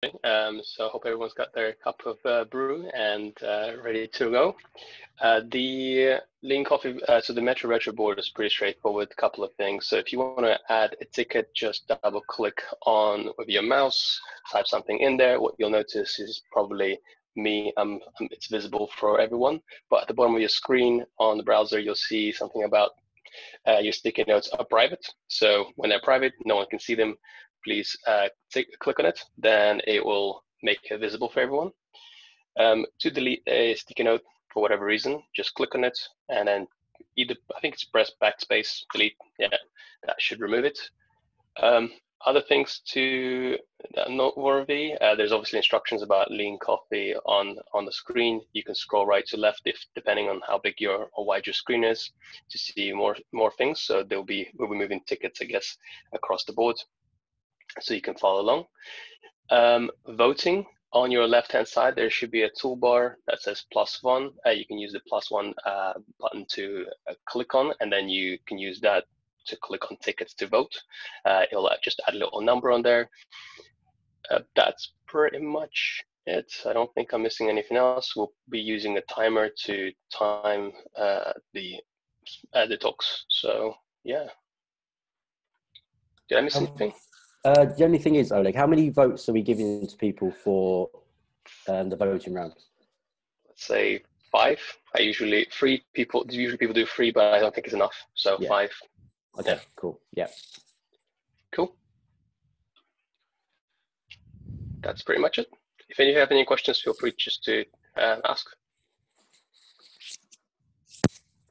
So I hope everyone's got their cup of brew and ready to go. The Lean Coffee, so the Metro Retro board is pretty straightforward, a couple of things. So if you want to add a ticket, just double click on with your mouse, type something in there. What you'll notice is probably me, it's visible for everyone, but at the bottom of your screen on the browser, you'll see something about your sticky notes are private. So when they're private, no one can see them. Please click on it, then it will make it visible for everyone. To delete a sticky note for whatever reason, just click on it and then either, I think it's press backspace, delete, yeah, that should remove it. Other things to noteworthy, there's obviously instructions about Lean Coffee on the screen. You can scroll right to left depending on how big or wide your screen is to see more things. So we'll be moving tickets, I guess, across the board, so you can follow along. Voting. On your left-hand side, there should be a toolbar that says +1. You can use the +1 button to click on, and then you can use that to click on tickets to vote. It'll just add a little number on there. That's pretty much it. I don't think I'm missing anything else. We'll be using a timer to time the talks. So yeah. Did I miss anything? The only thing is, Oleg, how many votes are we giving to people for the voting round? Let's say 5. Usually people do 3, but I don't think it's enough. So yeah. 5. Okay, yeah. Cool. Yeah. Cool. That's pretty much it. If you have any questions, feel free just to ask.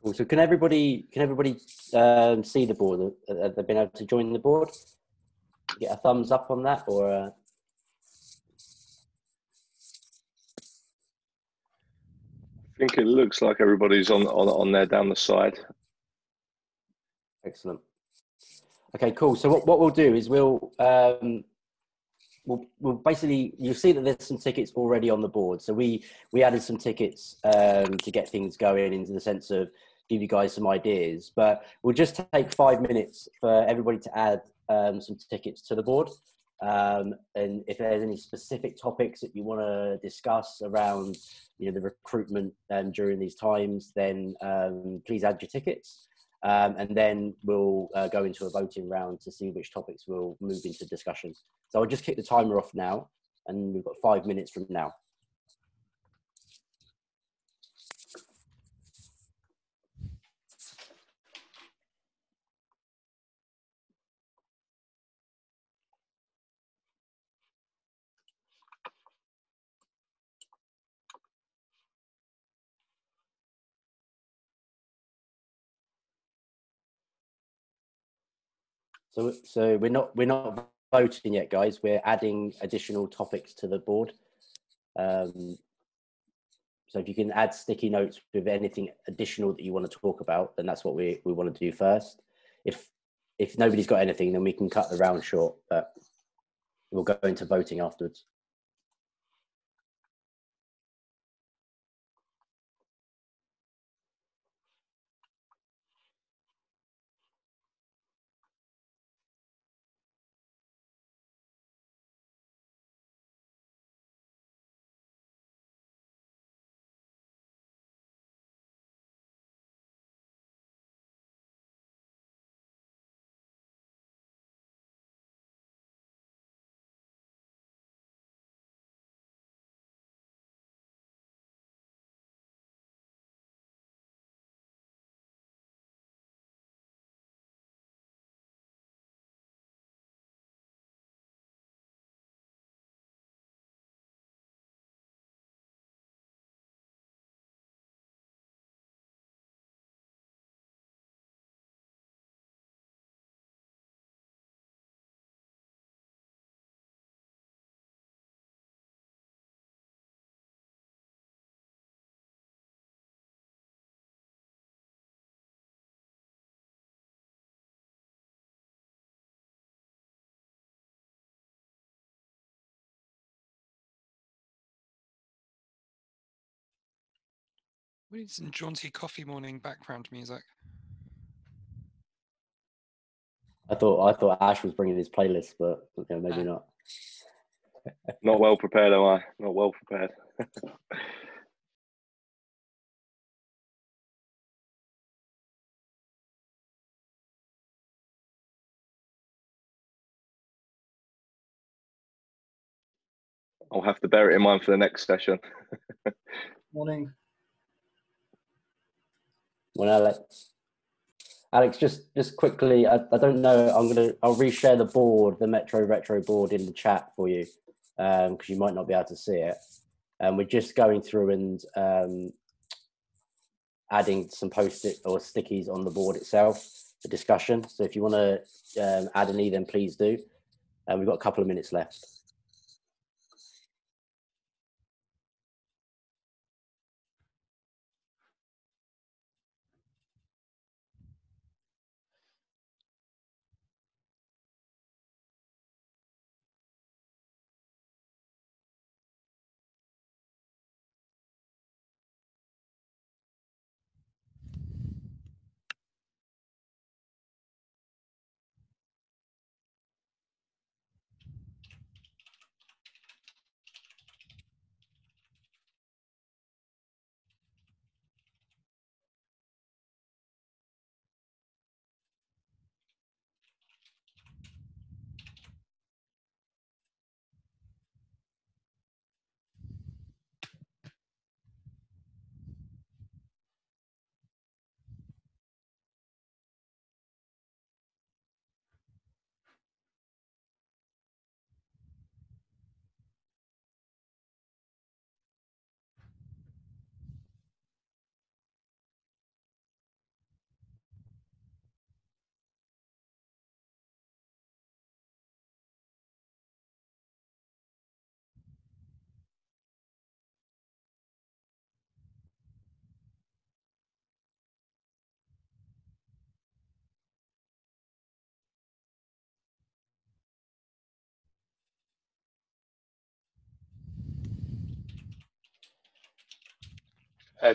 Cool. So can everybody see the board? Have they been able to join the board? Get a thumbs up on that, or? I think it looks like everybody's on there down the side. Excellent. Okay, cool. So what we'll do is we'll basically, you'll see that there's some tickets already on the board. So we added some tickets to get things going, into the sense of give you guys some ideas. But we'll just take 5 minutes for everybody to add some tickets to the board. And if there's any specific topics that you want to discuss around, the recruitment during these times, then please add your tickets. And then we'll go into a voting round to see which topics we'll move into discussion. So I'll just kick the timer off now, and we've got 5 minutes from now. So we're not voting yet, guys. We're adding additional topics to the board. So if you can add sticky notes with anything additional that you want to talk about, then that's what we want to do first. If nobody's got anything, then we can cut the round short, but we'll go into voting afterwards. We need some jaunty coffee morning background music. I thought Ash was bringing his playlist, but maybe not. Not well prepared, am I? Not well prepared. I'll have to bear it in mind for the next session. Morning. Well, Alex. Alex, just quickly, I don't know. I'll reshare the board, the Metro Retro board in the chat for you, because you might not be able to see it. We're just going through and adding some post-it or stickies on the board itself for discussion. So if you want to add any, then please do. We've got a couple of minutes left.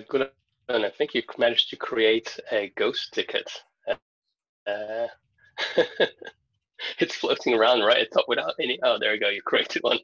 Good. And I think you managed to create a ghost ticket. It's floating around right at top without any. Oh, there you go. You created one.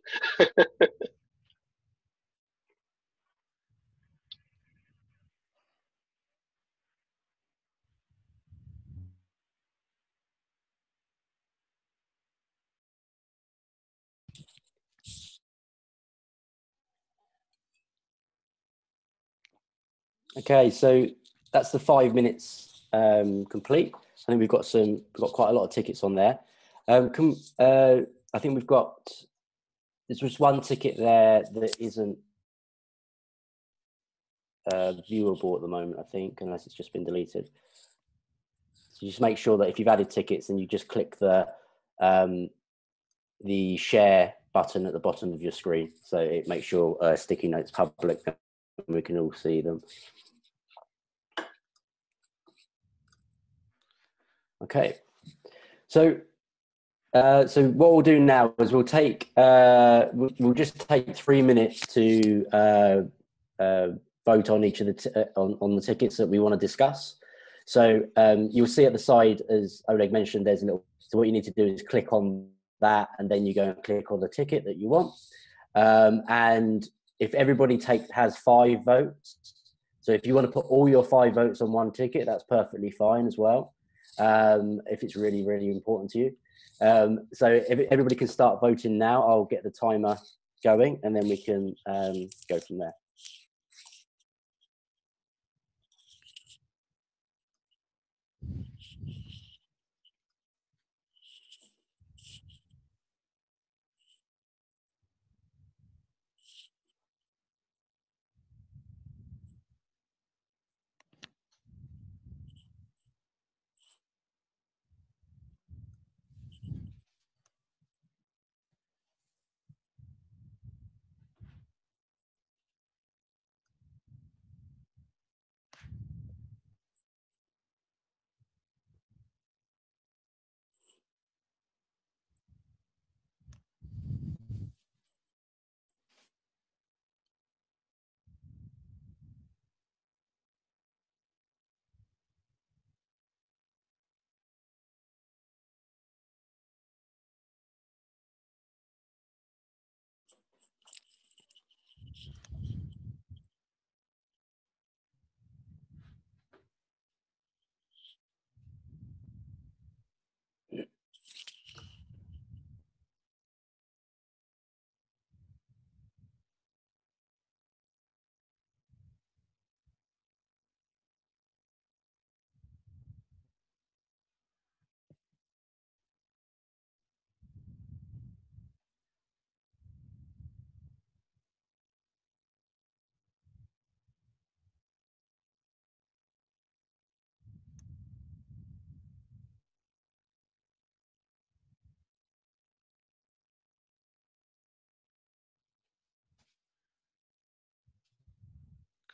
Okay, so that's the 5 minutes complete. I think we've got quite a lot of tickets on there. I think there's just one ticket there that isn't viewable at the moment, I think, unless it's just been deleted. So just make sure that if you've added tickets, then you just click the share button at the bottom of your screen, so it makes your sticky notes public and we can all see them. Okay, so what we'll do now is we'll just take 3 minutes to vote on each of the on the tickets that we want to discuss. So you'll see at the side, as Oleg mentioned, there's a little. So what you need to do is click on that, and then you go and click on the ticket that you want. And if everybody has 5 votes, so if you want to put all your 5 votes on one ticket, that's perfectly fine as well. If it's really, really important to you. So if everybody can start voting now, I'll get the timer going and then we can go from there.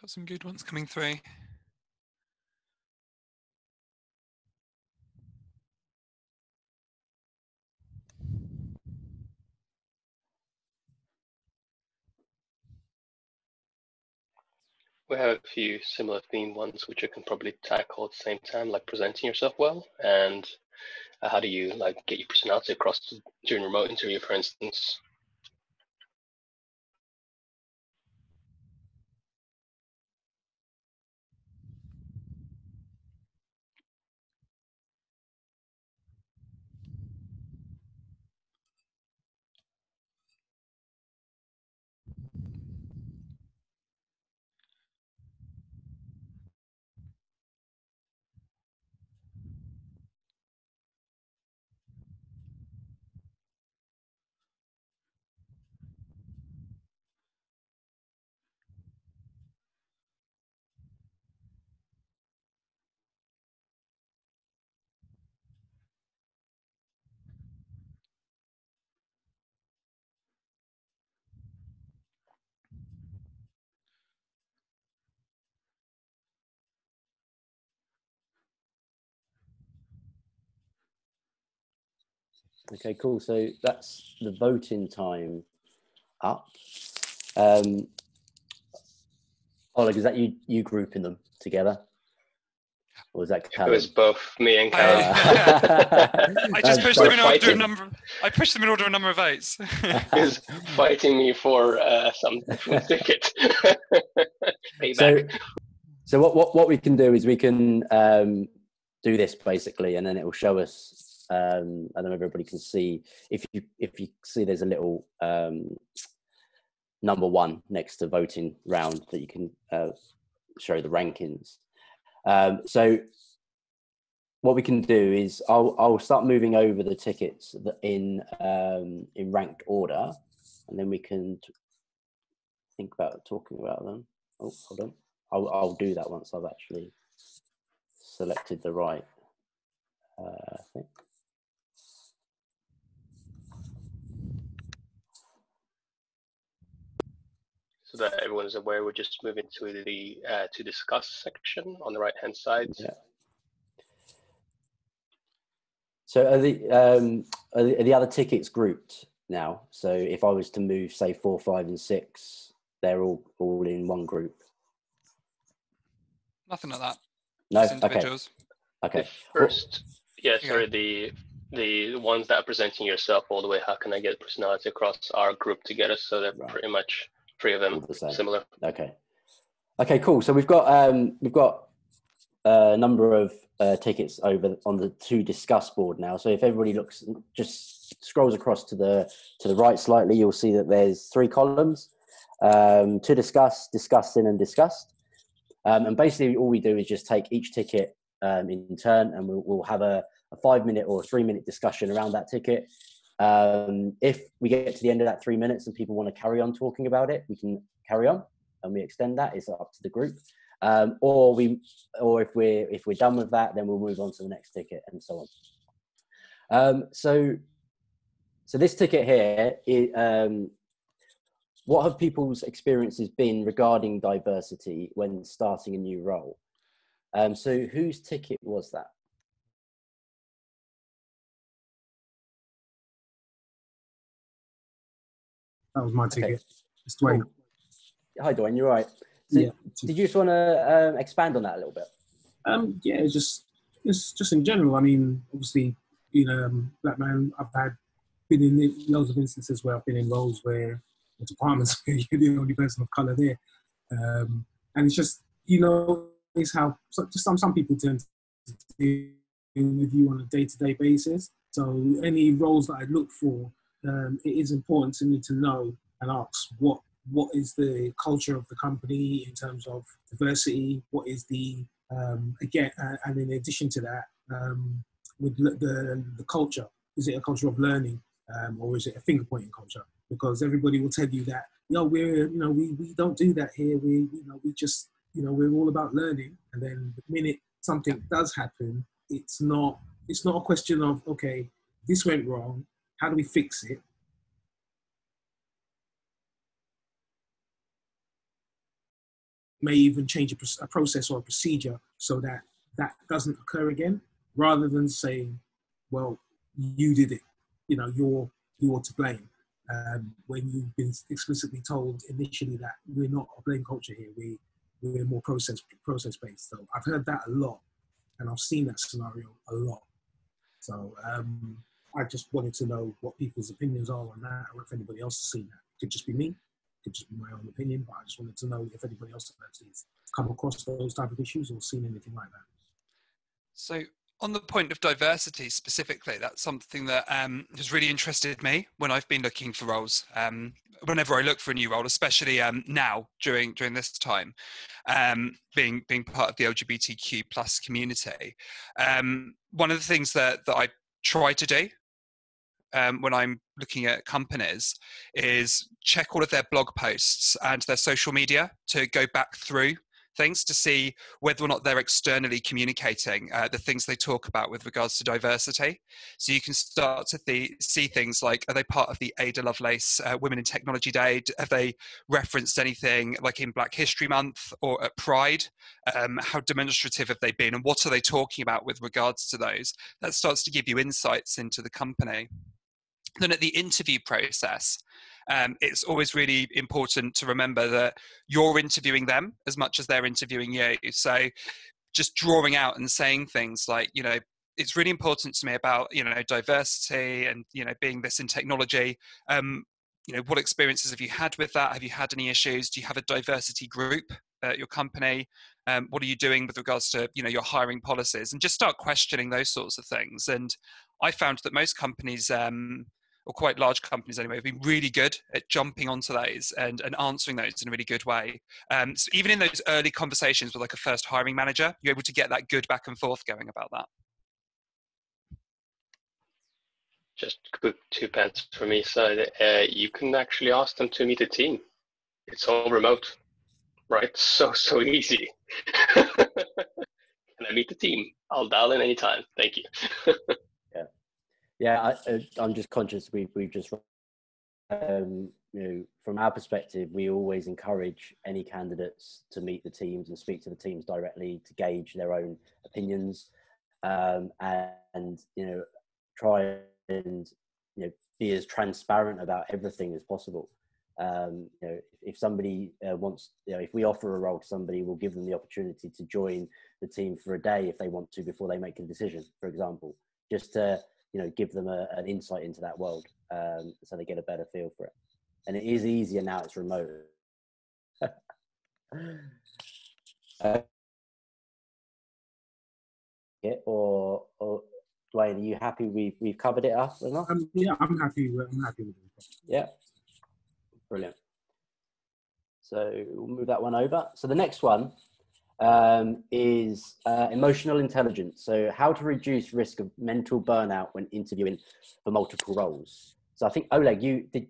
Got some good ones coming through. We have a few similar theme ones which you can probably tackle at the same time, like presenting yourself well, and how do you like get your personality across during remote interview, for instance. Okay, cool. So that's the voting time up. Oleg, is that you grouping them together? Or is that Callum? It was both me and Callum. I just pushed them in order to fighting. I pushed them in order a number of votes. He's fighting me for some ticket. Payback. So what we can do is we can do this basically, and then it will show us. I don't know if everybody can see. If you see, there's a little number 1 next to voting round that you can show the rankings. So what we can do is I'll start moving over the tickets in ranked order, and then we can think about talking about them. Oh, hold on. I'll do that once I've actually selected the right thing. So that everyone is aware, we're just moving to the to discuss section on the right hand side. Yeah. So are the other tickets grouped now? So if I was to move, say 4, 5, and 6, they're all in one group. Nothing like that. No, Just individuals. Okay. The first, yeah, Yeah. sorry, the ones that are presenting yourself all the way. How can I get personality across our group together? So they're Right. pretty much 3 of them All the same. similar. Okay. Okay, cool. So we've got a number of tickets over on the to discuss board now. So if everybody just scrolls across to the right slightly, you'll see that there's 3 columns: to discuss, discussing, and discussed. And basically, all we do is just take each ticket in turn, and we'll have a 5-minute or 3-minute discussion around that ticket. If we get to the end of that 3 minutes and people want to carry on talking about it, we can carry on, and we extend that. It's up to the group. Or if we're done with that, then we'll move on to the next ticket and so on. So this ticket here, what have people's experiences been regarding diversity when starting a new role? So whose ticket was that? That was my ticket. Okay. It's Dwayne. Cool. Hi, Dwayne. You're right. So Yeah. did you just want to expand on that a little bit? Yeah, it's just in general. I mean, obviously, black man, I've been in loads of instances where I've been in roles where the departments where you're the only person of colour there, and it's just it's how some people tend to deal with you on a day-to-day basis. So any roles that I look for, it is important to me to know and ask what is the culture of the company in terms of diversity, what is the again, and in addition to that, with the culture, is it a culture of learning, or is it a finger pointing culture? Because everybody will tell you that we don't do that here. We just we're all about learning. And then the minute something does happen, it's not a question of, okay, this went wrong, how do we fix it? may even change a process or a procedure so that that doesn't occur again, rather than saying, well, you did it, you know, you're to blame. When you've been explicitly told initially that we're not a blame culture here, we're more process based. So I've heard that a lot, and I've seen that scenario a lot. So I just wanted to know what people's opinions are on that, or if anybody else has seen that. It could just be me, it could just be my own opinion, but I just wanted to know if anybody else has actually come across those type of issues or seen anything like that. So on the point of diversity specifically, that's something that has really interested me when I've been looking for roles. Whenever I look for a new role, especially now during this time, being part of the LGBTQ plus community, one of the things that I try to do when I'm looking at companies is check all of their blog posts and their social media to go back through things to see whether or not they're externally communicating the things they talk about with regards to diversity. So you can start to see things like, are they part of the Ada Lovelace Women in Technology Day? Have they referenced anything like in Black History Month or at Pride? How demonstrative have they been, and what are they talking about with regards to those? That starts to give you insights into the company. Then at the interview process, it's always really important to remember that you're interviewing them as much as they're interviewing you. So just drawing out and saying things like, you know, it's really important to me about, you know, diversity and, you know, being this in technology. You know, what experiences have you had with that? Have you had any issues? Do you have a diversity group at your company? What are you doing with regards to, you know, your hiring policies? And just start questioning those sorts of things. And I found that most companies, or quite large companies anyway, have been really good at jumping onto those and answering those in a really good way. So even in those early conversations with like a first hiring manager, you're able to get that good back and forth going about that. Just quick 2 pence for me. So you can actually ask them to meet a team. It's all remote, right? So easy. Can I meet the team? I'll dial in anytime. Thank you. Yeah, I'm just conscious we've just, you know, from our perspective, we always encourage any candidates to meet the teams and speak to the teams directly to gauge their own opinions, and you know, try and, you know, be as transparent about everything as possible. You know, if somebody wants, you know, if we offer a role to somebody, we'll give them the opportunity to join the team for a day if they want to before they make a decision, for example, just to, you know, give them an insight into that world, so they get a better feel for it. And it is easier now it's remote. Or Dwayne, are you happy we've covered it up or not? Yeah, I'm happy with it. Yeah, brilliant. So we'll move that one over. So the next one is emotional intelligence. So how to reduce risk of mental burnout when interviewing for multiple roles. So I think, Oleg, you did.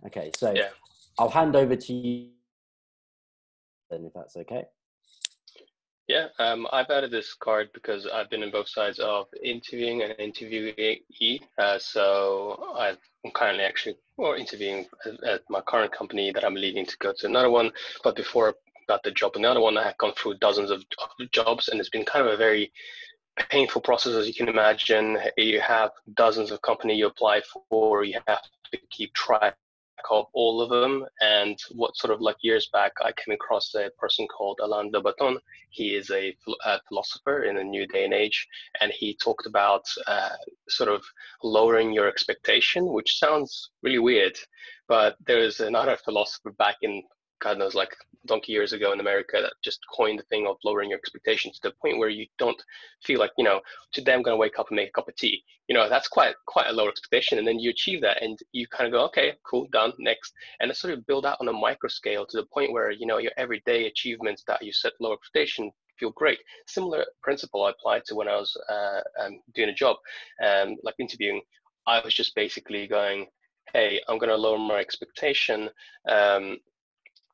Okay, so yeah. I'll hand over to you then, if that's okay. Yeah, I've added this card because I've been on both sides of interviewing and interviewee. So I'm currently actually interviewing at my current company that I'm leaving to go to another one. But before I got the job, another one, I had gone through dozens of jobs, and it's been kind of a very painful process, as you can imagine. You have dozens of companies you apply for, you have to keep track of all of them. And what sort of like years back, I came across a person called Alain de Botton. He is a philosopher in the new day and age, and he talked about sort of lowering your expectation, which sounds really weird, but there is another philosopher back in, God knows, like donkey years ago in America that just coined the thing of lowering your expectations to the point where you don't feel like, you know, today I'm going to wake up and make a cup of tea. You know, that's quite a low expectation. And then you achieve that and you kind of go, okay, cool, done, next. And it's sort of build out on a micro scale to the point where, you know, your everyday achievements that you set low expectation feel great. Similar principle I applied to when I was doing a job, like interviewing. I was just basically going, hey, I'm going to lower my expectation.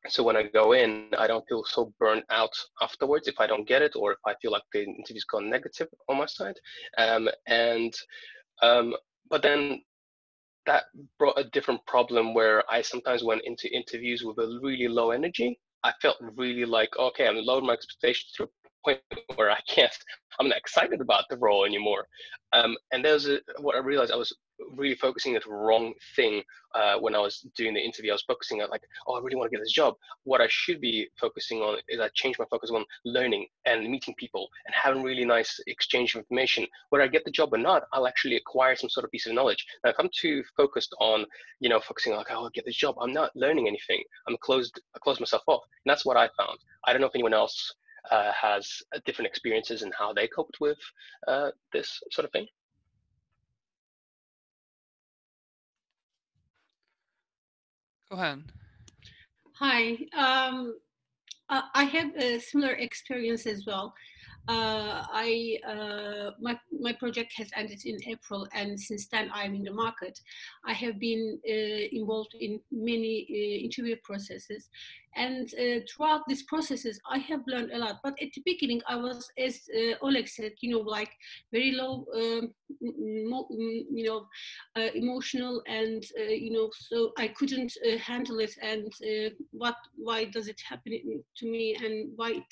So when I go in, I don't feel so burnt out afterwards if I don't get it, or if I feel like the interview's gone negative on my side. But then that brought a different problem where I sometimes went into interviews with a really low energy. I felt really like, okay, I'm lowering my expectations to a point where I'm not excited about the role anymore. And what I realized, I was really focusing on the wrong thing when I was doing the interview. I was focusing on like, oh, I really want to get this job. What I should be focusing on is I changed my focus on learning and meeting people and having really nice exchange of information. Whether I get the job or not, I'll actually acquire some sort of piece of knowledge. Now, if I'm too focused on, focusing on like, oh, I'll get this job, I'm not learning anything. I close myself off. And that's what I found. I don't know if anyone else has different experiences and how they coped with this sort of thing. Go ahead. Hi. I have a similar experience as well. My project has ended in April, and since then I'm in the market. I have been involved in many interview processes, and throughout these processes I have learned a lot. But at the beginning I was, as Oleg said, like very low, emotional, and so I couldn't handle it. And why does it happen to me, and why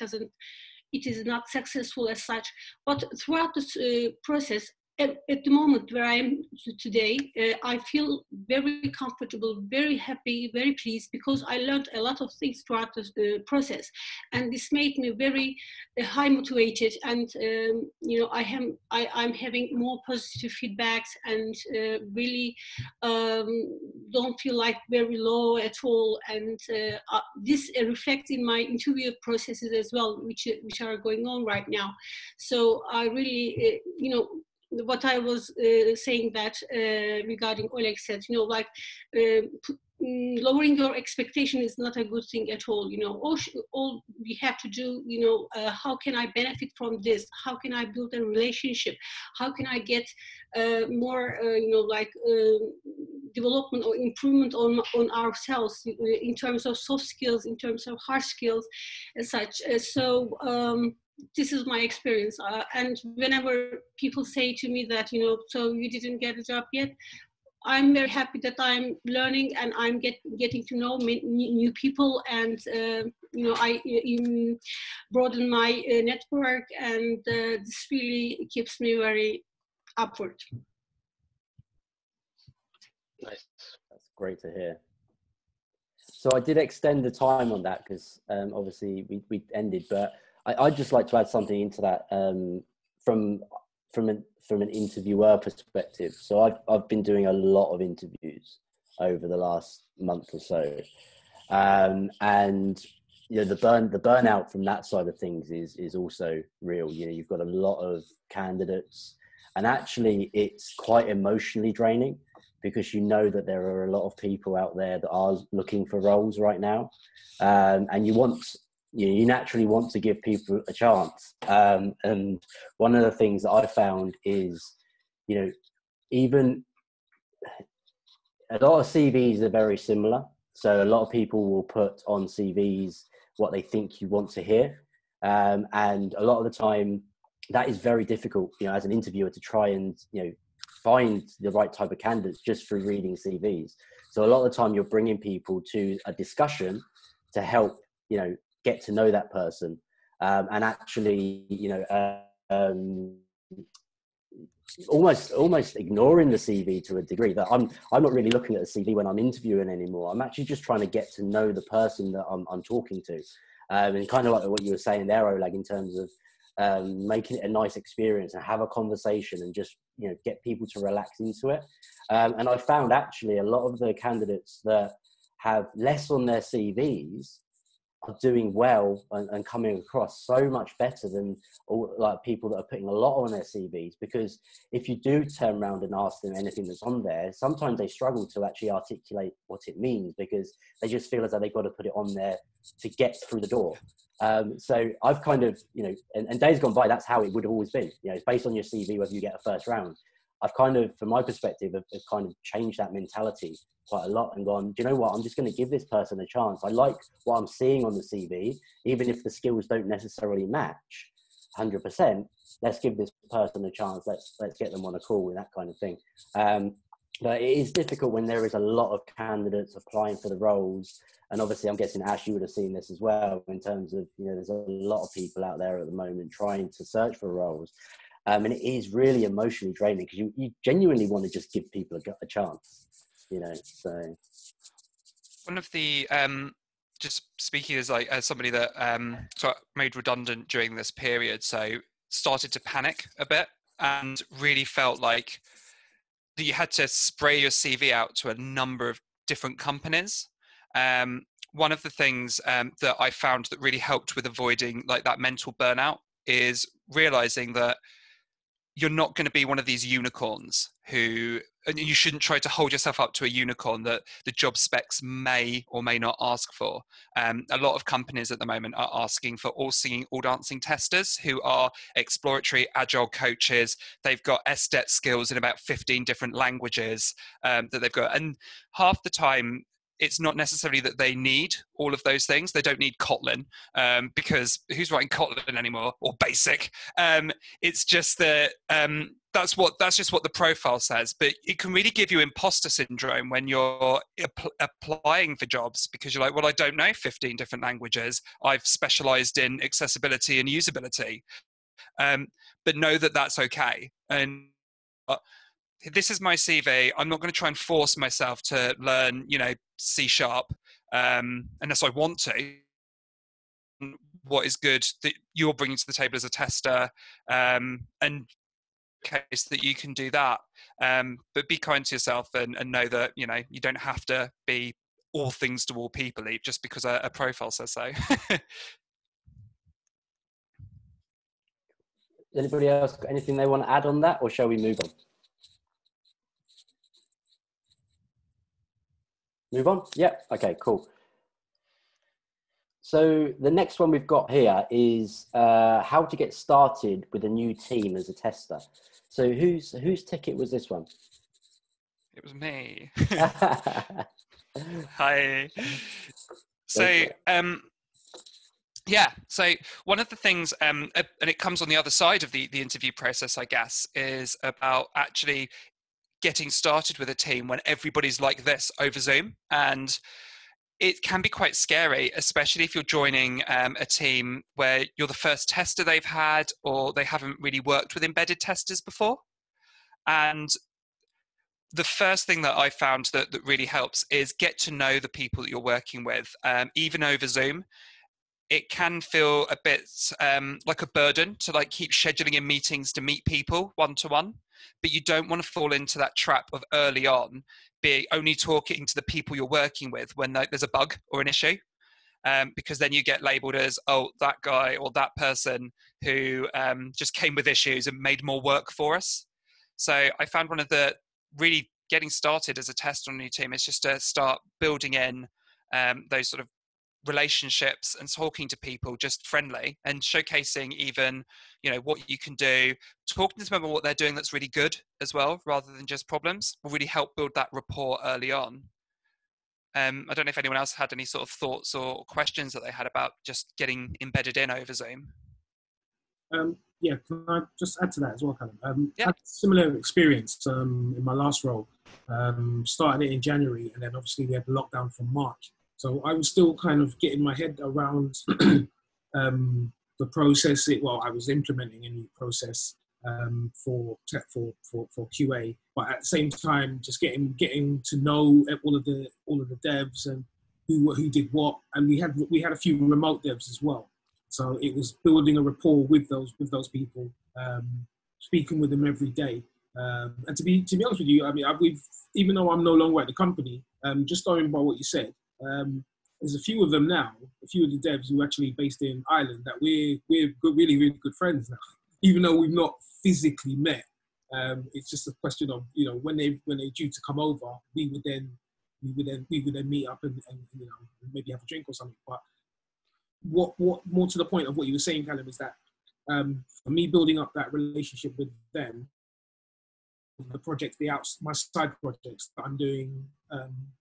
it is not successful as such. But throughout this process, at the moment where I am today, I feel very comfortable, very happy, very pleased, because I learned a lot of things throughout this process, and this made me very high motivated. And I'm having more positive feedbacks, and really don't feel like very low at all. And this reflects in my interview processes as well, which are going on right now. So I really, what I was saying that regarding Oleg said, lowering your expectation is not a good thing at all. All we have to do, how can I benefit from this? How can I build a relationship? How can I get more, development or improvement on ourselves in terms of soft skills, in terms of hard skills, and such. This is my experience, and whenever people say to me that, so you didn't get a job yet, I'm very happy that I'm learning and I'm getting to know new people, and I broaden my network, and this really keeps me very upward. Nice. That's great to hear. So I did extend the time on that because obviously we ended, but I'd just like to add something into that from an interviewer perspective. So I've been doing a lot of interviews over the last month or so, and the burnout from that side of things is also real. You've got a lot of candidates, and actually it's quite emotionally draining, because that there are a lot of people out there that are looking for roles right now, and you naturally want to give people a chance. And one of the things that I found is, even a lot of CVs are very similar. So a lot of people will put on CVs what they think you want to hear. And a lot of the time that is very difficult, as an interviewer, to try and, find the right type of candidates just through reading CVs. So a lot of the time you're bringing people to a discussion to help, get to know that person, and actually, almost ignoring the CV to a degree. That I'm not really looking at a CV when I'm interviewing anymore. I'm actually just trying to get to know the person that I'm talking to, and kind of like what you were saying there, Oleg, in terms of making it a nice experience and have a conversation and just get people to relax into it. And I found actually a lot of the candidates that have less on their CVs are doing well and coming across so much better than people that are putting a lot on their CVs. Because if you do turn around and ask them anything that's on there, sometimes they struggle to actually articulate what it means, because they just feel as though they've got to put it on there to get through the door. So I've kind of, and days gone by, that's how it would have always been. It's based on your CV whether you get a first round. I've kind of, from my perspective, have kind of changed that mentality quite a lot and gone, do you know what, I'm just going to give this person a chance. I like what I'm seeing on the CV, even if the skills don't necessarily match 100%. Let's give this person a chance. Let's get them on a call and that kind of thing. But it is difficult when there is a lot of candidates applying for the roles. And obviously, I'm guessing, Ash, you would have seen this as well, in terms of, you know, there's a lot of people out there at the moment trying to search for roles. And it is really emotionally draining, because you genuinely want to just give people a chance, you know. So one of the just speaking as like as somebody that got made redundant during this period, so started to panic a bit and really felt like that you had to spray your CV out to a number of different companies. One of the things that I found that really helped with avoiding like that mental burnout is realizing that you're not going to be one of these unicorns who, and you shouldn't try to hold yourself up to a unicorn that the job specs may or may not ask for. A lot of companies at the moment are asking for all singing, all dancing testers who are exploratory agile coaches. They've got SDET skills in about 15 different languages that they've got. And half the time, it's not necessarily that they need all of those things. They don't need Kotlin because who's writing Kotlin anymore, or Basic? It's just that that's just what the profile says. But it can really give you imposter syndrome when you're applying for jobs, because you're like, well, I don't know 15 different languages. I've specialized in accessibility and usability. But know that that's okay. And this is my CV. I'm not going to try and force myself to learn, you know, C# unless I want to. What is good that you're bringing to the table as a tester, and case that you can do that. But be kind to yourself and know that, you know, you don't have to be all things to all people just because a profile says so. anybody else got anything they want to add on that, or shall we move on? Move on? Yeah. Okay, cool. So the next one we've got here is how to get started with a new team as a tester. So whose ticket was this one? It was me. Hi. So yeah, so one of the things, and it comes on the other side of the interview process, I guess, is about actually getting started with a team when everybody's like this over Zoom. And it can be quite scary, especially if you're joining a team where you're the first tester they've had, or they haven't really worked with embedded testers before. And the first thing that I found that really helps is get to know the people that you're working with, even over Zoom. It can feel a bit like a burden to like keep scheduling in meetings to meet people one-to-one, but you don't want to fall into that trap of early on be only talking to the people you're working with when there's a bug or an issue, because then you get labeled as, oh, that guy or that person who just came with issues and made more work for us. So I found one of the really getting started as a tester on a new team is just to start building in those sort of relationships and talking to people just friendly, and showcasing even, you know, what you can do, talking to them about what they're doing that's really good as well, rather than just problems, will really help build that rapport early on. I don't know if anyone else had any sort of thoughts or questions that they had about just getting embedded in over Zoom. Yeah, can I just add to that as well, Callum? Yeah. I had a similar experience in my last role. Started it in January, and then obviously we had the lockdown from March. So I was still kind of getting my head around the process. I was implementing a new process for QA, but at the same time, just getting to know all of the devs and who did what. And we had a few remote devs as well. So it was building a rapport with those people, speaking with them every day. And to be honest with you, I mean, even though I'm no longer at the company, just going by what you said, there's a few of them now, a few of the devs who are actually based in Ireland that we're good, really, really good friends now, even though we've not physically met. It's just a question of, you know, when they're due to come over, we would then meet up and you know, maybe have a drink or something. But what more to the point of what you were saying, Callum, is that for me building up that relationship with them, the projects, my side projects that I'm doing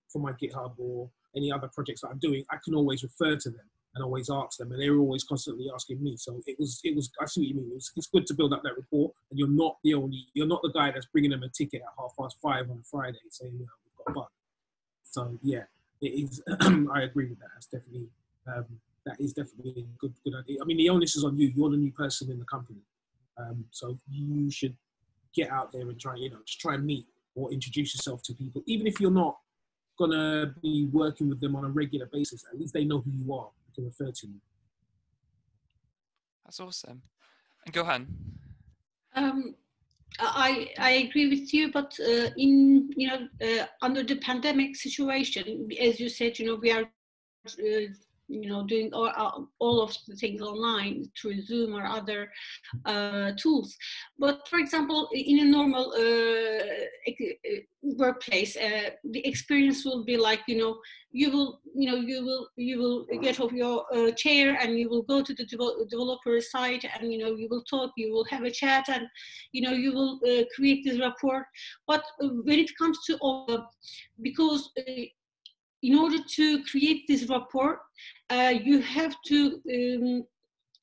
for my GitHub or any other projects that I'm doing, I can always refer to them. and always ask them, and they were always constantly asking me. So it was. I see what you mean. It's good to build up that rapport, and you're not the guy that's bringing them a ticket at 5:30 on a Friday saying, we've got a bug. So yeah, it is. I agree with that. That is definitely a good idea. I mean, the onus is on you. You're the new person in the company, so you should get out there and try. Just try and meet or introduce yourself to people, even if you're not gonna be working with them on a regular basis. At least they know who you are. They can refer to you. That's awesome. And Gohan. I agree with you, but in under the pandemic situation, as you said, we are doing all of the things online through Zoom or other tools. But for example, in a normal workplace, the experience will be like, you will get off your chair and you will go to the developer site, and you will talk, you will have a chat, and you will create this rapport. But when it comes to because in order to create this rapport, you have to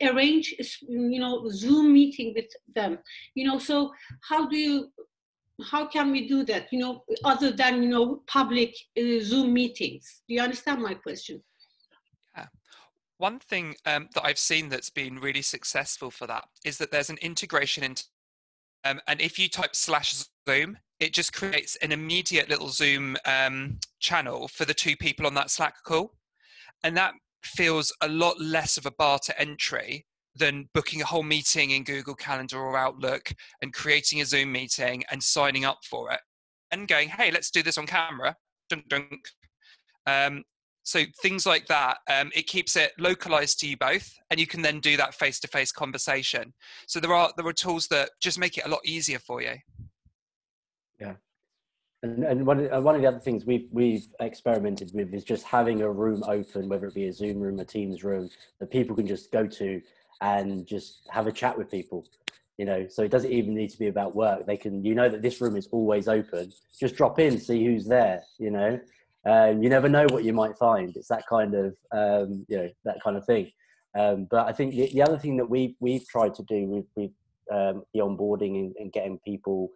arrange, Zoom meeting with them. So how can we do that? Other than public Zoom meetings. Do you understand my question? Yeah. One thing that I've seen that's been really successful for that is that there's an integration into, and if you type /Zoom, it just creates an immediate little Zoom channel for the two people on that Slack call. And that feels a lot less of a bar to entry than booking a whole meeting in Google Calendar or Outlook and creating a Zoom meeting and signing up for it and going, hey, let's do this on camera. Dunk, dunk. So things like that, it keeps it localized to you both, and you can then do that face-to-face conversation. So there are tools that just make it a lot easier for you. Yeah, and one of the other things we've experimented with is just having a room open, whether it be a Zoom room, a Teams room, that people can just go to and just have a chat with people. So it doesn't even need to be about work. They can, that this room is always open. Just drop in, see who's there. You never know what you might find. It's that kind of that kind of thing. But I think the other thing that we've tried to do with the onboarding and getting people.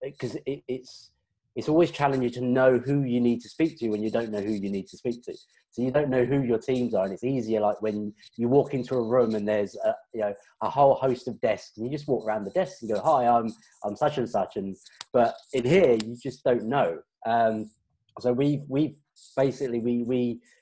Because it's always challenging to know who you need to speak to when you don't know who you need to speak to. So you don't know who your teams are, and it's easier like when you walk into a room and there's a whole host of desks, and you just walk around the desks and go, "Hi, I'm such and such," but in here you just don't know. So we've basically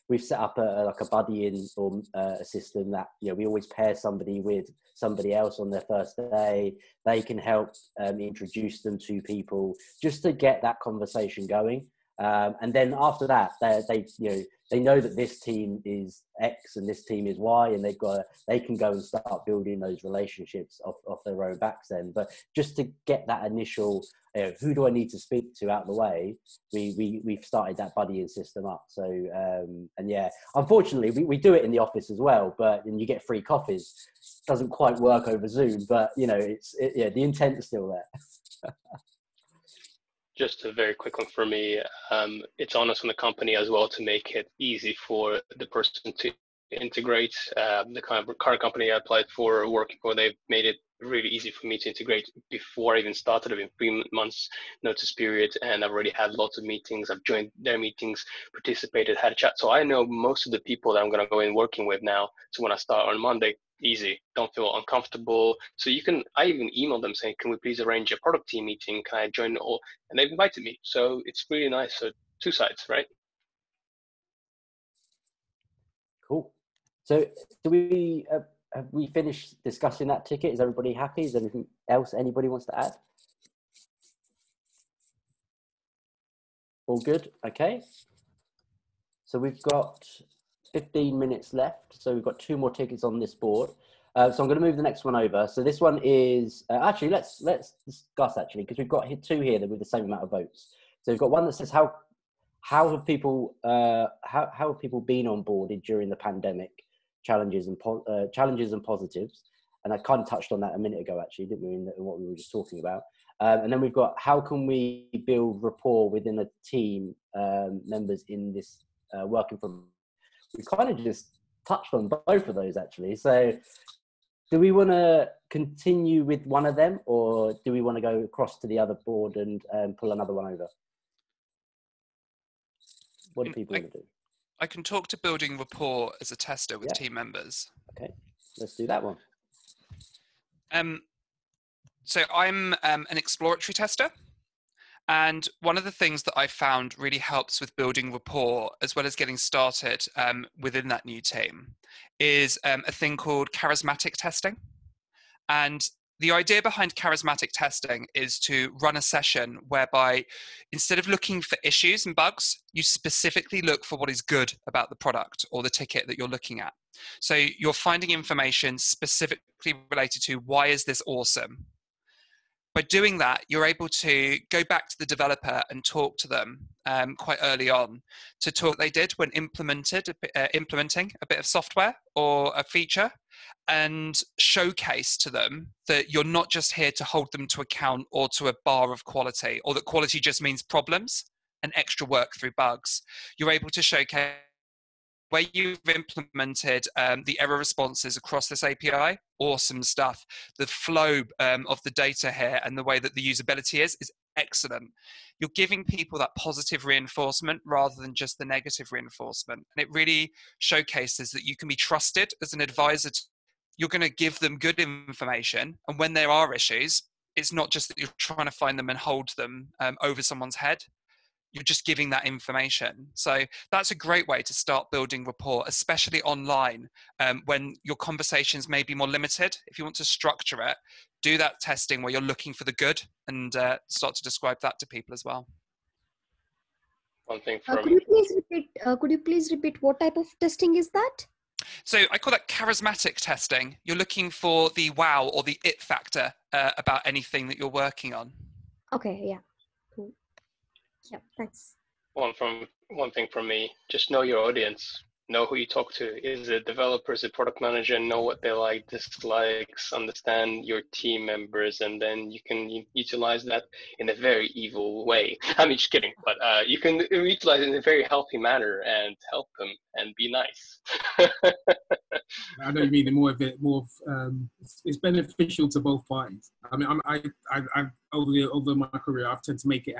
we've set up a buddy-in or a system that we always pair somebody with somebody else on their first day. They can help introduce them to people just to get that conversation going. And then after that, they know that this team is X and this team is Y, and they can go and start building those relationships off their own backs then. But just to get that initial, who do I need to speak to out of the way, we've started that buddying system up. So, and yeah, unfortunately we do it in the office as well, and you get free coffees. Doesn't quite work over Zoom, but the intent is still there. Just a very quick one for me. It's honest on the company as well to make it easy for the person to integrate. The current company I applied for or working for, they've made it really easy for me to integrate before I even started. I've been 3 months notice period, and I've already had lots of meetings. I've joined their meetings, participated, had a chat. So I know most of the people that I'm going to go in working with now. So when I start on Monday, easy, don't feel uncomfortable. So I even emailed them saying, can we please arrange a product team meeting? Can I join all? And they've invited me. So it's really nice. So two sides, right? Cool. So have we finished discussing that ticket? Is everybody happy? Is there anything else anybody wants to add? All good? Okay. So we've got 15 minutes left. So we've got 2 more tickets on this board. So I'm going to move the next one over. So this one is, actually, let's discuss actually, because we've got 2 here that with the same amount of votes. So we've got one that says, how have people been onboarded during the pandemic? Challenges and positives. And I kind of touched on that a minute ago, actually, didn't we, in what we were just talking about. And then we've got, how can we build rapport within a team members in this working from? we kind of just touched on both of those actually. So do we want to continue with one of them, or do we want to go across to the other board and pull another one over? What do people want to do? I can talk to building rapport as a tester with team members. Okay, let's do that one. So I'm an exploratory tester. And one of the things that I found really helps with building rapport, as well as getting started within that new team, is a thing called charismatic testing. And the idea behind charismatic testing is to run a session whereby instead of looking for issues and bugs, you specifically look for what is good about the product or the ticket that you're looking at. So you're finding information specifically related to why is this awesome? By doing that, you're able to go back to the developer and talk to them quite early on to talk what they did when implementing a bit of software or a feature, and showcase to them that you're not just here to hold them to account or to a bar of quality, or that quality just means problems and extra work through bugs. You're able to showcase where you've implemented the error responses across this API, awesome stuff. The flow of the data here and the way that the usability is excellent. You're giving people that positive reinforcement rather than just the negative reinforcement. And it really showcases that you can be trusted as an advisor. You're going to give them good information. And when there are issues, it's not just that you're trying to find them and hold them over someone's head. You're just giving that information. So that's a great way to start building rapport, especially online, when your conversations may be more limited. If you want to structure it, do that testing where you're looking for the good and start to describe that to people as well. One thing from could you please repeat what type of testing is that? So I call that charismatic testing. You're looking for the wow or the it factor about anything that you're working on. Okay, yeah. Cool. Yeah, thanks. One thing from me, just know your audience. Know who you talk to. Is it developer, is it product manager? Know what they like, dislikes, understand your team members, and then you can utilize that in a very evil way. I'm just kidding, but you can utilize it in a very healthy manner and help them and be nice. I know you mean it's beneficial to both parties. I mean, I've over my career, I've tended to make it.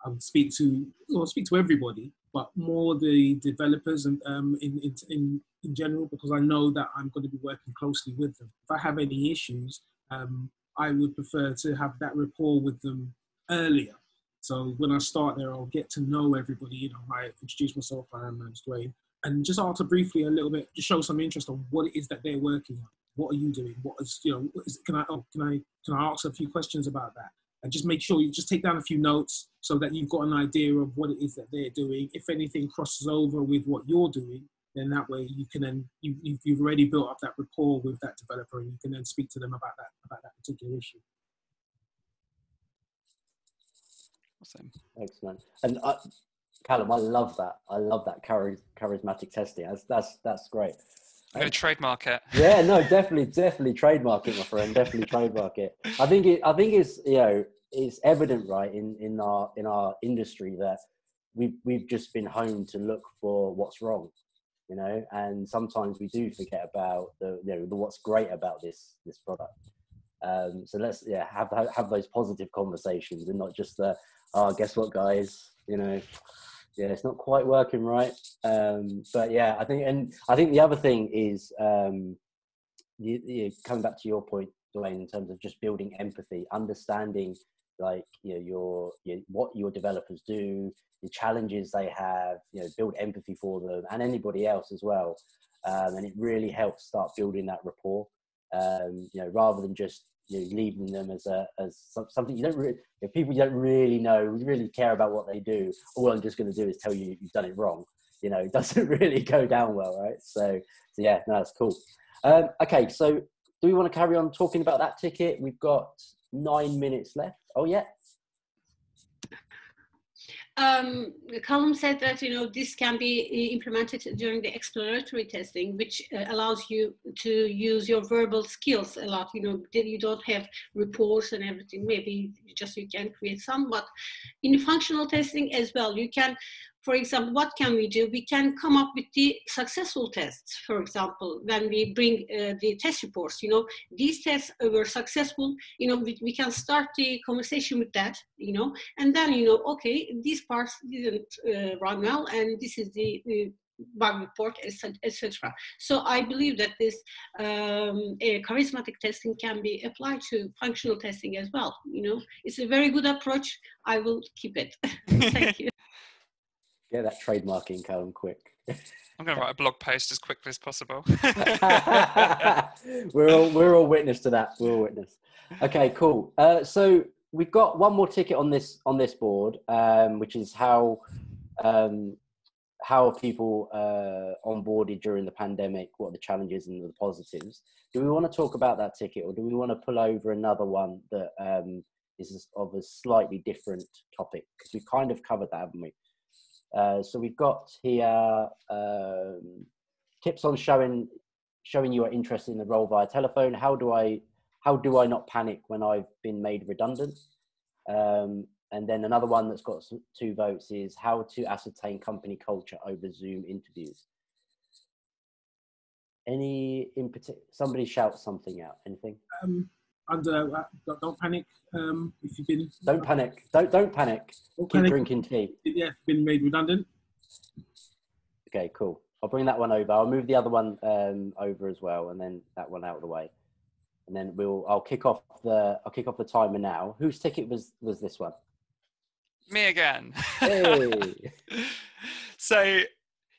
I would speak to everybody, but more the developers and in general, because I know that I'm going to be working closely with them. If I have any issues, I would prefer to have that rapport with them earlier. So when I start there, I'll get to know everybody. You know, I introduce myself. I'm Dwayne, and just answer briefly a little bit, just show some interest on what it is that they're working on. What are you doing? What is, you know, can I ask a few questions about that? And just make sure you just take down a few notes so that you've got an idea of what it is that they're doing. If anything crosses over with what you're doing, then that way you can then you've already built up that rapport with that developer, and you can then speak to them about that particular issue. Awesome. Excellent. And Callum, I love that. I love that charismatic testing. That's great. I'm going to trademark it. Yeah, no, definitely trademark it, my friend. Definitely trademark it. I think it's, you know, it's evident, right, in our industry that we've just been honed to look for what's wrong, you know, and sometimes we do forget about the what's great about this product. So let's have those positive conversations and not just the guess what, guys, you know. Yeah, it's not quite working right. But yeah, I think the other thing is coming back to your point, Dwayne, in terms of just building empathy, understanding like what your developers do, the challenges they have, build empathy for them and anybody else as well. And it really helps start building that rapport. Rather than just leaving them as something you don't really, people you don't really know, really care about what they do. All I'm just going to do is tell you you've done it wrong. It doesn't really go down well, right? So yeah, no, that's cool. Okay, so do we want to carry on talking about that ticket? We've got 9 minutes left. Oh yeah. Callum said that this can be implemented during the exploratory testing, which allows you to use your verbal skills a lot. You don't have reports and everything. Maybe you can create some, but in functional testing as well, you can. For example, what can we do? We can come up with the successful tests. For example, when we bring the test reports, these tests were successful. We can start the conversation with that. And then okay, these parts didn't run well, and this is the bug report, etc. So I believe that this charismatic testing can be applied to functional testing as well. It's a very good approach. I will keep it. Thank you. Get that trademarking, Callum, quick. I'm going to write a blog post as quickly as possible. we're all witness to that. We're all witness. Okay, cool. So we've got one more ticket on this board, which is how are people onboarded during the pandemic? What are the challenges and the positives? Do we want to talk about that ticket, or do we want to pull over another one that is of a slightly different topic? Because we've kind of covered that, haven't we? So we've got here tips on showing you are interested in the role via telephone. How do I not panic when I've been made redundant? And then another one that's got 2 votes is how to ascertain company culture over Zoom interviews. Any in particular? Somebody shout something out. Anything? Don't panic. If you've been don't panic. Don't panic. Keep drinking tea. Yeah, been made redundant. Okay, cool. I'll bring that one over. I'll move the other one over as well, and then that one out of the way. And then I'll kick off the timer now. Whose ticket was this one? Me again. Hey. So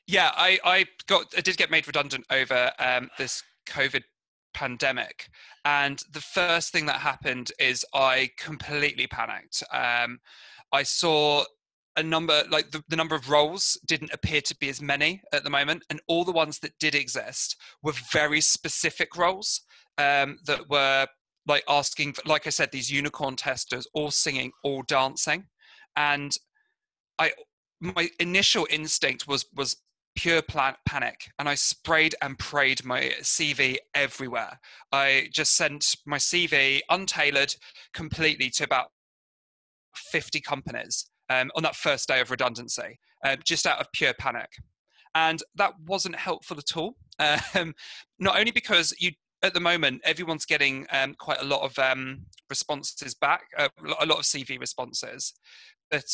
yeah, I did get made redundant over this COVID pandemic, and the first thing that happened is I completely panicked. I saw a number, like the number of roles didn't appear to be as many at the moment, and all the ones that did exist were very specific roles that were like asking for, like I said, these unicorn testers, all singing, all dancing. And my initial instinct was pure panic, and I sprayed and prayed my CV everywhere. I just sent my CV untailored completely to about 50 companies on that first day of redundancy, just out of pure panic. And that wasn't helpful at all. Not only because at the moment, everyone's getting quite a lot of responses back, a lot of CV responses, but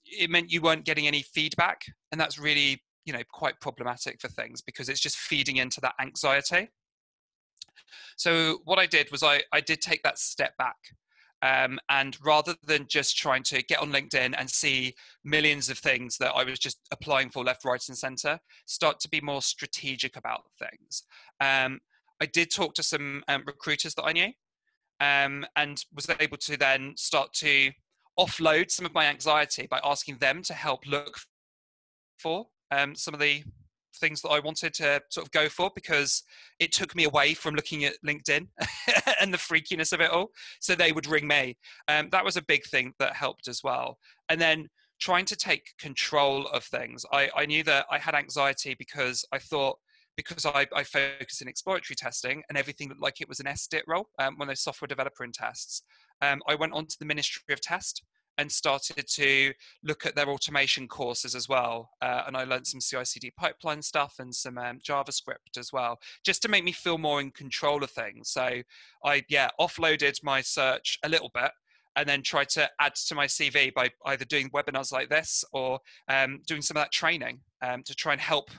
it meant you weren't getting any feedback, and that's really quite problematic for things because it's just feeding into that anxiety. So what I did was I did take that step back, and rather than just trying to get on LinkedIn and see millions of things that I was just applying for left, right, and center, start to be more strategic about things. I did talk to some recruiters that I knew, and was able to then start to offload some of my anxiety by asking them to help look for some of the things that I wanted to sort of go for, because it took me away from looking at LinkedIn and the freakiness of it all. So they would ring me. That was a big thing that helped as well. And then trying to take control of things. I knew that I had anxiety because I thought, because I focus in exploratory testing and everything looked like it was an SDIT role, one of those software developer in tests. I went on to the Ministry of Test and started to look at their automation courses as well. And I learned some CI/CD pipeline stuff and some JavaScript as well, just to make me feel more in control of things. So I offloaded my search a little bit and then tried to add to my CV by either doing webinars like this or doing some of that training to try and help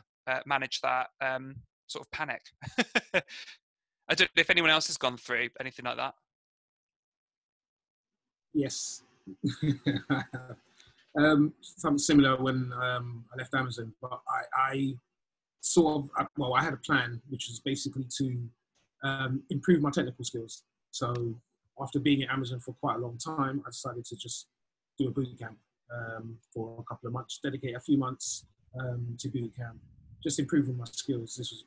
manage that sort of panic. I don't know if anyone else has gone through anything like that. Yes. Something similar when I left Amazon, but I had a plan which was basically to improve my technical skills. So after being at Amazon for quite a long time, I decided to just do a boot camp for a couple of months, dedicate a few months to boot camp, just improving my skills. This was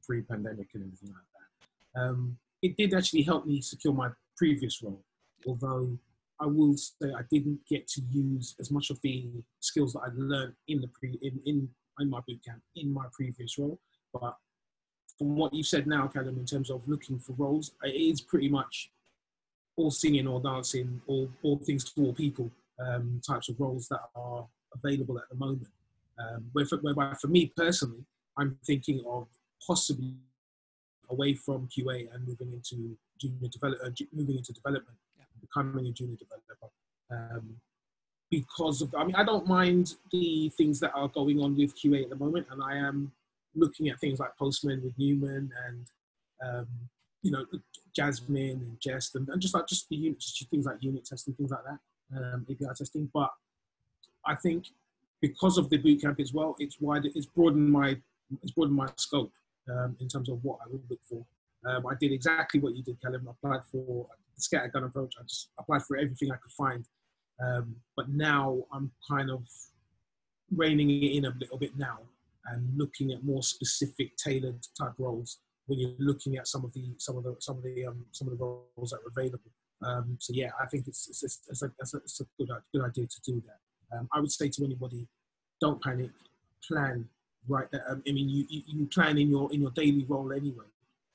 pre-pandemic and everything like that. It did actually help me secure my previous role, although I will say I didn't get to use as much of the skills that I'd learned in my boot camp, in my previous role. But from what you've said now, Callum, in terms of looking for roles, it is pretty much all singing or dancing, or all things to all people types of roles that are available at the moment. Whereby for me personally, I'm thinking of possibly away from QA and moving into development, becoming a junior developer. Because of, I mean, I don't mind the things that are going on with QA at the moment, and I am looking at things like Postman with Newman and you know, Jasmine and Jest and just the units, things like unit testing, things like that, API testing. But I think because of the bootcamp as well, it's broadened my scope in terms of what I would look for. I did exactly what you did, Callum. I applied for the scattergun approach. I just applied for everything I could find. But now I'm kind of reining it in a little bit now and looking at more specific, tailored type roles when you're looking at some of the roles that are available. So yeah, I think it's a good idea to do that. I would say to anybody, don't panic, plan. Right, I mean, you plan in your daily role anyway.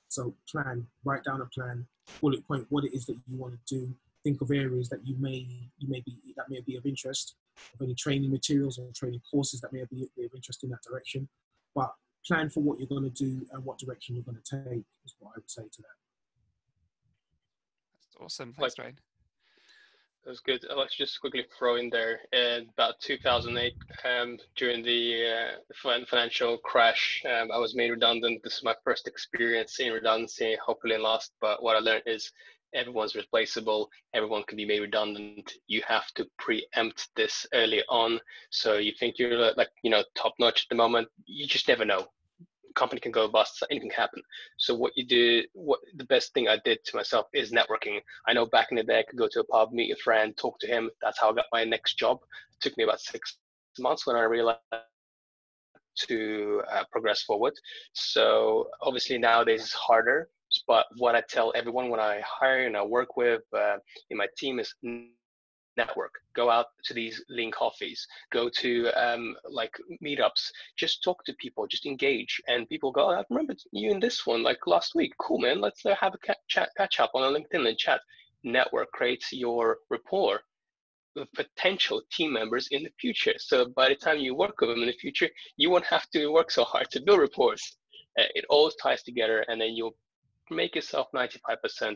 So plan, write down a plan, bullet point what it is that you want to do. Think of areas that may be of interest, of any training materials or training courses that may be of interest in that direction. But plan for what you're going to do and what direction you're going to take is what I would say to that. That's awesome. Thanks, Dwayne. That's good. Let's just quickly throw in there, in about 2008, during the financial crash, I was made redundant. This is my first experience in redundancy, hopefully last, but what I learned is everyone's replaceable, everyone can be made redundant. You have to preempt this early on. So you think you're like, you know, top notch at the moment, you just never know. Company can go bust, anything can happen. So what you do, the best thing I did to myself is networking. I know back in the day I could go to a pub, meet a friend, talk to him. That's how I got my next job. It took me about 6 months when I realized to progress forward. So obviously nowadays it's harder, but what I tell everyone when I hire and I work with in my team is network. Go out to these lean coffees, go to like meetups, just talk to people, just engage. And people go, I remember you in this one like last week. Cool, man. Let's have a catch up on LinkedIn and chat. Network creates your rapport with potential team members in the future. So by the time you work with them in the future, you won't have to work so hard to build rapport. It all ties together, and then you'll make yourself 95%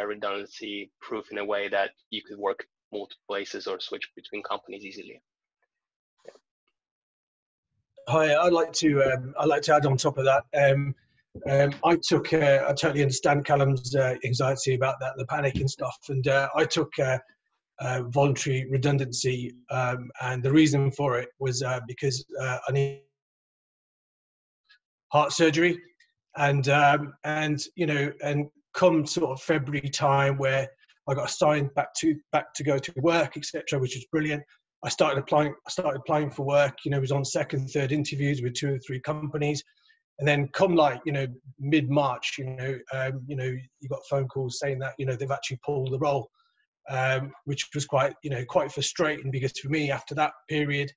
redundancy proof in a way that you could work multiple places or switch between companies easily. Hi, I'd like to add on top of that. I totally understand Callum's anxiety about that, the panic and stuff, and I took voluntary redundancy, and the reason for it was because I need heart surgery, and you know, and come sort of February time where I got assigned back to go to work, etc., which was brilliant. I started applying for work. You know, was on second, third interviews with 2 or 3 companies, and then come like, you know, mid-March, you know, you got phone calls saying that, you know, they've actually pulled the role, which was quite frustrating, because for me after that period,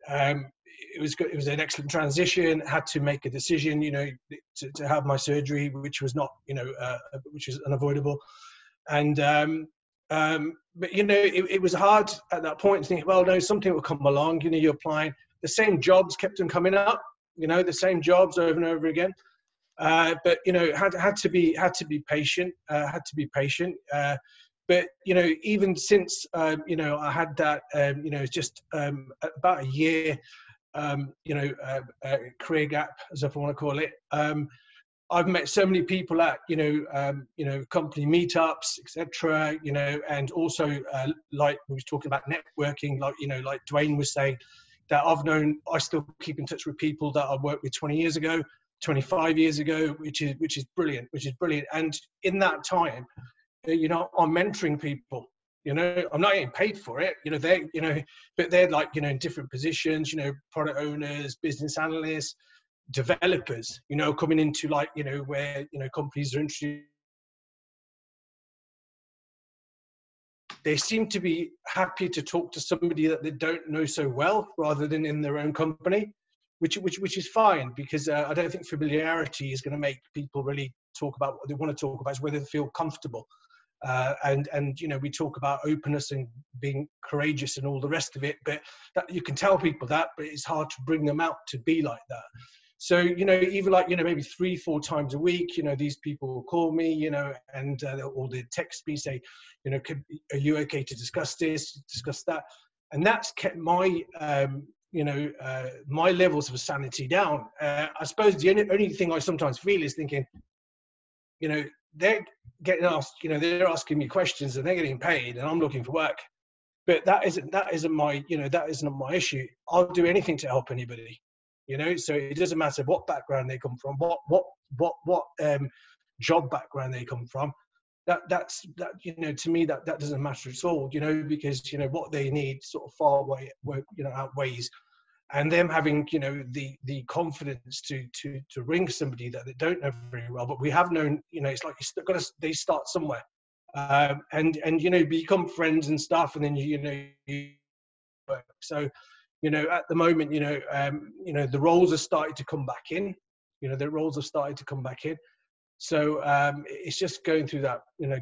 it was an excellent transition. I had to make a decision, you know, to have my surgery, which was not, you know, which is unavoidable. And but you know, it was hard at that point to think, well, no, something will come along. You know, you're applying, the same jobs kept on coming up, you know, the same jobs over and over again. But you know, had to be patient. But you know, even since you know, I had that, you know, just about a year, you know, career gap, as if I want to call it. I've met so many people at, you know, company meetups, etc. You know, and also like we was talking about networking, like, you know, like Dwayne was saying, that I still keep in touch with people that I worked with 20 years ago, 25 years ago, which is brilliant. And in that time, you know, I'm mentoring people. You know, I'm not getting paid for it. You know, but they're like, you know, in different positions. You know, product owners, business analysts, developers, you know, coming into like, you know, where, you know, companies are interested. they seem to be happy to talk to somebody that they don't know so well rather than in their own company, which is fine, because I don't think familiarity is going to make people really talk about what they want to talk about. It's whether they feel comfortable. And you know, we talk about openness and being courageous and all the rest of it, but that, you can tell people that, but it's hard to bring them out to be like that. So, you know, even like, you know, maybe 3-4 times a week, you know, these people will call me, you know, and or they text me, say, you know, are you okay to discuss this, discuss that? And that's kept my, you know, my levels of sanity down. I suppose the only thing I sometimes feel is thinking, you know, they're getting asked, you know, they're asking me questions and they're getting paid and I'm looking for work. But that isn't my, you know, that isn't my issue. I'll do anything to help anybody, you know, so it doesn't matter what background they come from, what job background they come from. That's you know, to me that doesn't matter at all, you know, because, you know, what they need sort of far away, you know, outweighs. And them having, you know, the confidence to ring somebody that they don't know very well, but we have known, you know, it's like they start somewhere, and you know, become friends and stuff, and then you know, you work. So, you know, at the moment, you know, the roles are starting to come back in. You know, the roles are starting to come back in. So it's just going through that, you know,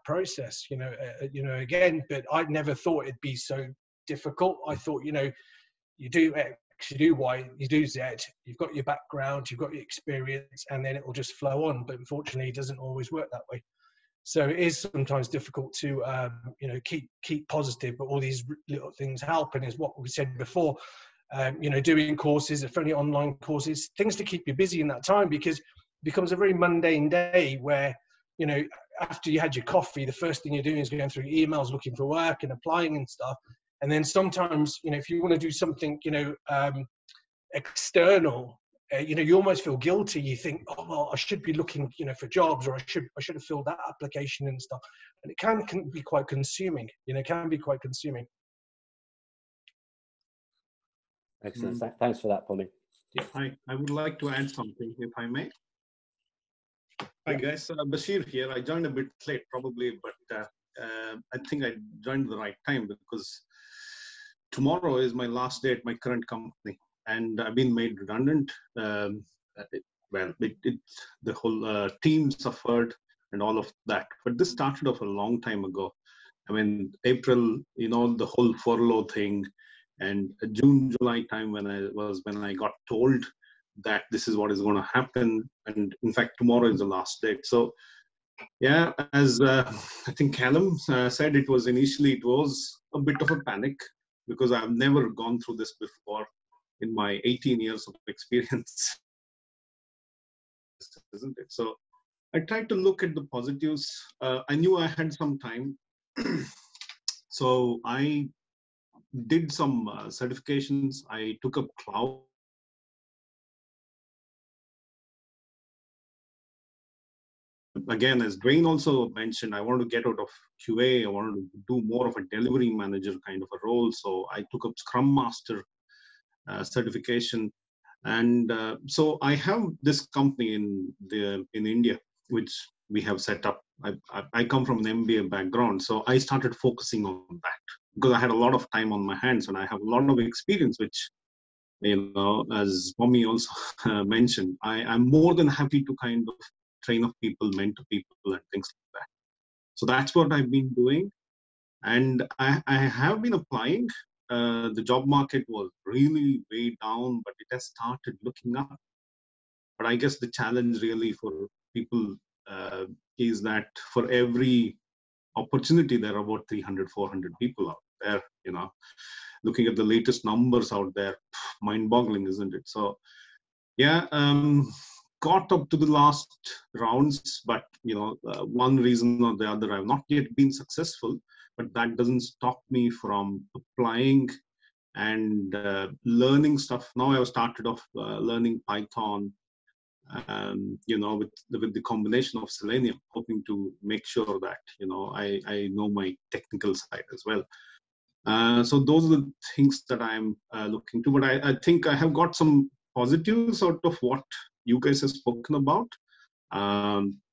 process. You know, again, but I never thought it'd be so difficult. I thought, you know, you do X, you do Y, you do Z, you've got your background, you've got your experience, and then it will just flow on. But unfortunately, it doesn't always work that way. So it is sometimes difficult to, you know, keep positive, but all these little things help. And is what we said before, you know, doing courses, if only online courses, things to keep you busy in that time, because it becomes a very mundane day where, you know, after you had your coffee, the first thing you're doing is going through emails, looking for work and applying and stuff. And then sometimes, you know, if you want to do something, you know, external, you know, you almost feel guilty. You think, oh, well, I should be looking, you know, for jobs, or I should have filled that application and stuff. And it can be quite consuming, you know, Excellent. Thanks for that, Pommy. Yeah, I would like to add something, if I may. Hi, guys. Bashir here. I joined a bit late, probably, but I think I joined at the right time, because tomorrow is my last day at my current company, and I've been made redundant. The whole team suffered and all of that. But this started off a long time ago. I mean, April, you know, the whole furlough thing, and June, July time when I got told that this is what is going to happen. And in fact, tomorrow is the last date. So yeah, as I think Callum said, it was a bit of a panic, because I've never gone through this before in my 18 years of experience, isn't it? So I tried to look at the positives. I knew I had some time. So I did some certifications. I took up cloud. Again, as Dwayne also mentioned, I wanted to get out of QA. I wanted to do more of a delivery manager kind of a role. So I took up Scrum Master certification. And so I have this company in India, which we have set up. I come from an MBA background. So I started focusing on that, because I had a lot of time on my hands and I have a lot of experience, which, you know, as Mommy also mentioned, I'm more than happy to kind of train up people, mentor people, and things like that. So that's what I've been doing. And I have been applying. The job market was really way down, but it has started looking up. But I guess the challenge really for people is that for every opportunity, there are about 300, 400 people out there, you know. Looking at the latest numbers out there, mind-boggling, isn't it? So, yeah, got up to the last rounds, but, you know, one reason or the other, I've not yet been successful, but that doesn't stop me from applying and learning stuff. Now I've started off learning Python, you know, with the combination of Selenium, hoping to make sure that, you know, I know my technical side as well. So those are the things that I'm looking to. But I think I have got some positives out of what you guys have spoken about.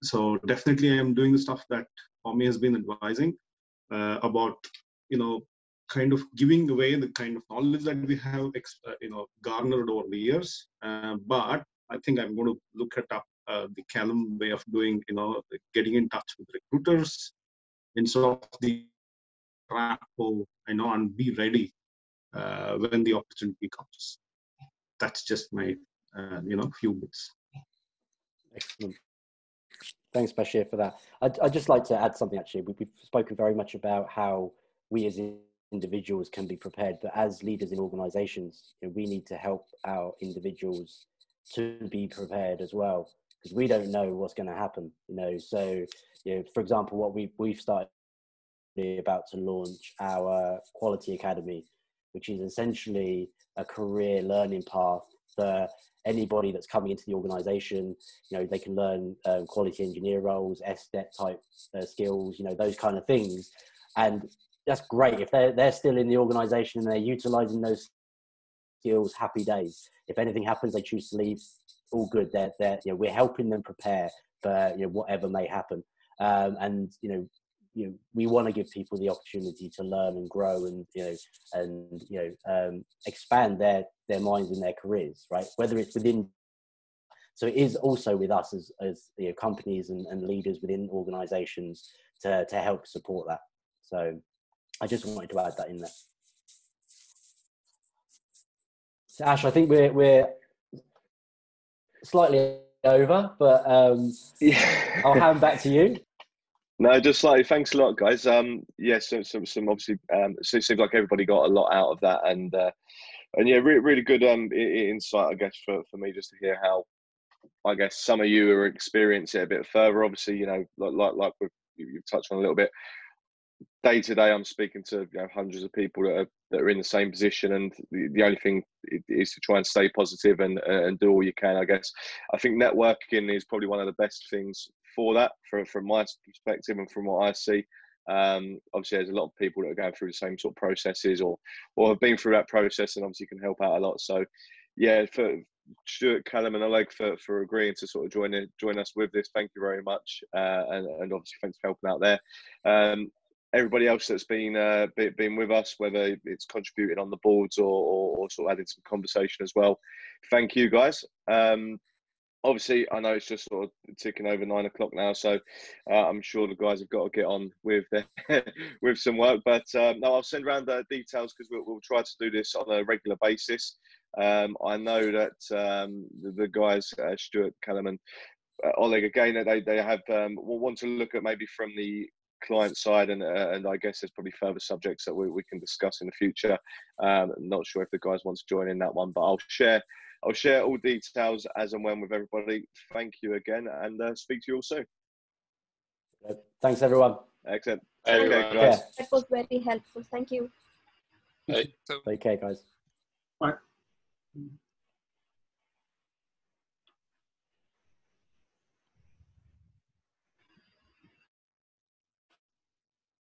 So definitely I'm doing the stuff that Tommy has been advising. about, kind of giving away the kind of knowledge that we have, garnered over the years. But I think I'm going to look at the Callum way of doing, getting in touch with recruiters instead of the rapport, and be ready when the opportunity comes. That's just my, few bits. Excellent. Thanks, Bashir, for that. I'd just like to add something, actually. We've spoken very much about how we as individuals can be prepared, but as leaders in organizations, we need to help our individuals to be prepared as well, because we don't know what's going to happen, So, for example, what we've started about to launch our Quality Academy, which is essentially a career learning path for anybody that's coming into the organization. They can learn quality engineer roles, SDET type skills, those kind of things. And that's great. If they're still in the organization and they're utilizing those skills, happy days. If anything happens, they choose to leave, all good. We're helping them prepare for whatever may happen. We want to give people the opportunity to learn and grow and expand their minds and their careers, right? Whether it's within, so it is also with us as companies and leaders within organizations to help support that. So I just wanted to add that in there. So Ash, I think we're slightly over, but I'll hand back to you. No, just slightly. Thanks a lot, guys. Yes, some obviously. So it seems like everybody got a lot out of that, and yeah, really good insight, I guess, for me just to hear how, I guess, some of you are experiencing it a bit further. Obviously, like you've touched on a little bit. Day to day, I'm speaking to hundreds of people that are in the same position, and the only thing is to try and stay positive and do all you can. I guess I think networking is probably one of the best things for that, from my perspective and from what I see. Obviously, there's a lot of people that are going through the same sort of processes or have been through that process, and obviously can help out a lot. So, yeah, for Stuart, Callum, and Oleg for agreeing to sort of join us with this, thank you very much, and obviously thanks for helping out there. Everybody else that's been with us, whether it's contributing on the boards or sort of adding some conversation as well, thank you, guys. Obviously, I know it's just sort of ticking over 9 o'clock now, so I'm sure the guys have got to get on with with some work. But no, I'll send around the details because we'll try to do this on a regular basis. I know that the guys, Stuart, Callum, and Oleg, again, they have want to look at maybe from the client side, and I guess there's probably further subjects that we can discuss in the future. Not sure if the guys want to join in that one, but I'll share all details as and when with everybody. Thank you again, and speak to you all soon. Thanks, everyone. Excellent. Okay, guys. Yeah. That was very helpful. Thank you. Bye. Take care, guys. Bye.